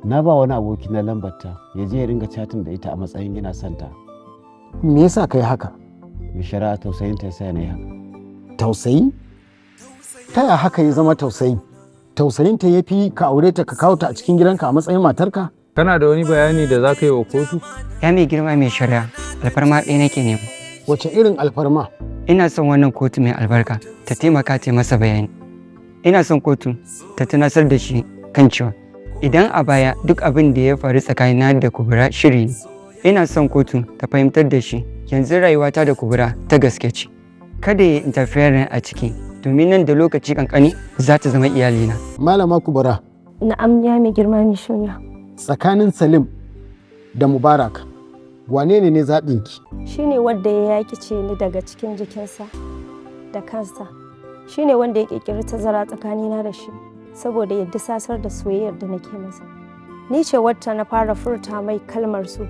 Na ba wani aboki na lambarta ya je ya ringa chatin da ita a matsayin yana santa. Me yasa kai haka? Mai shari'a tausayin ta yasa ne haka. Tausayi? Ta ya haka ya zama tausayi? Tausayin ta yafi ka aure ta ka kawo ta a cikin gidanka a matsayin matarka? Kana da wani bayani da za ka yi wa kotu? Ya mai girma mai shari'a, alfarma ɗaya nake nema. Wace irin alfarma? Ina son wannan kotu mai albarka ta taimaka ta masa bayani. Ina son kotu ta tunasar da shi kan cewa idan a baya duk abin da ya faru tsakanina da Kubura shiri ne. Ina son kotu ta fahimtar da shi yanzu rayuwata da Kubura ta gaske ce. Kada ya interfere a ciki domin nan da lokaci kankani za ta zama iyalina. Malama Kubura. Na'am ya mai girma mai shari'a. Tsakanin Salim da Mubarak wane ne zaɓinki? Shine wanda ya yakice ni daga cikin jikinsa da kansa. Shine wanda ya ƙirƙiri tazara tsakanina da shi saboda ya disasar da soyayyar da nake masa. Ni ce wacce na fara furta mai kalmar su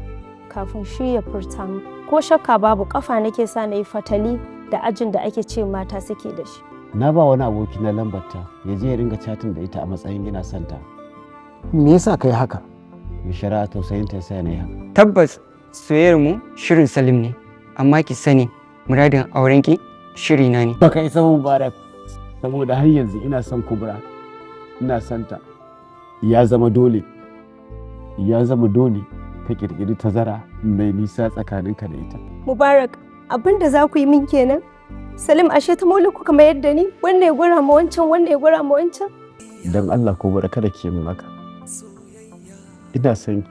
kafin shi ya furta mu. Ko shakka babu kafa nake sa na yi fatali da ajin da ake ce mata suke da shi. Na ba wani aboki na lambarta ya je ya ringa chatin da ita a matsayin yana santa. Me yasa kai haka? Mai shari'a tausayin ta yasa ne haka. Tabbas soyayyar mu shirin Salim ne, amma ki sani muradin aurenki shiri na ne. Baka isa Mubarak saboda har yanzu ina son Kubura. Ina santa. Ya zama dole ka kirkiri tazara mai nisa tsakaninka da ita. Mubarak, abin da za ku yi min kenan? Salim ashe ta mauli kuka mayar da ni? Wanda ya gura ma wancan, wanda ya gura ma wancan? Don Allah Kubura kada ki min haka. Ina son ki.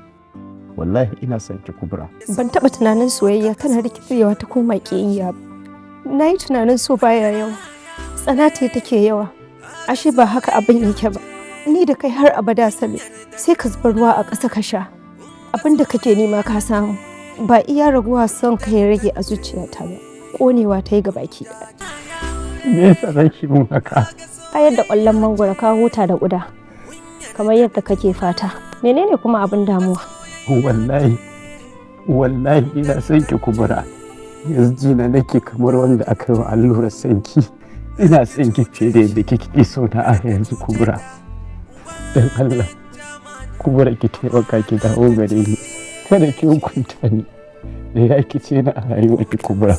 Wallahi ina son ki Kubura. Ban taɓa tunanin soyayya tana rikicewa ta koma ƙiyayya ba. Na yi tunanin so baya yawa. Tsana ce take yawa. Ashe ba haka abin yake ba. Ni da kai har abada Salim. Sai ka zuba ruwa a ƙasa ka sha. Abin da kake nema ka samu. Ba iya raguwa son ka ya rage a zuciyata ba. Ƙonewa ta yi gabaki ɗaya. Me yasa zaki mun haka? Ayar da ƙwallon mangwaro ka huta da ƙuda. Kamar yadda kake fata. Menene kuma abin damuwa? Wallahi ina son ki Kubura. Yanzu jina nake kamar wanda aka yi wa allurar sanki. Ina son ki fiye da yadda kike so na a yanzu Kubura. Don Allah Kubura ki taimaka ki dawo gare ni. Kada ki hukunta ni da ya ki ce na a rayuwar ki Kubura.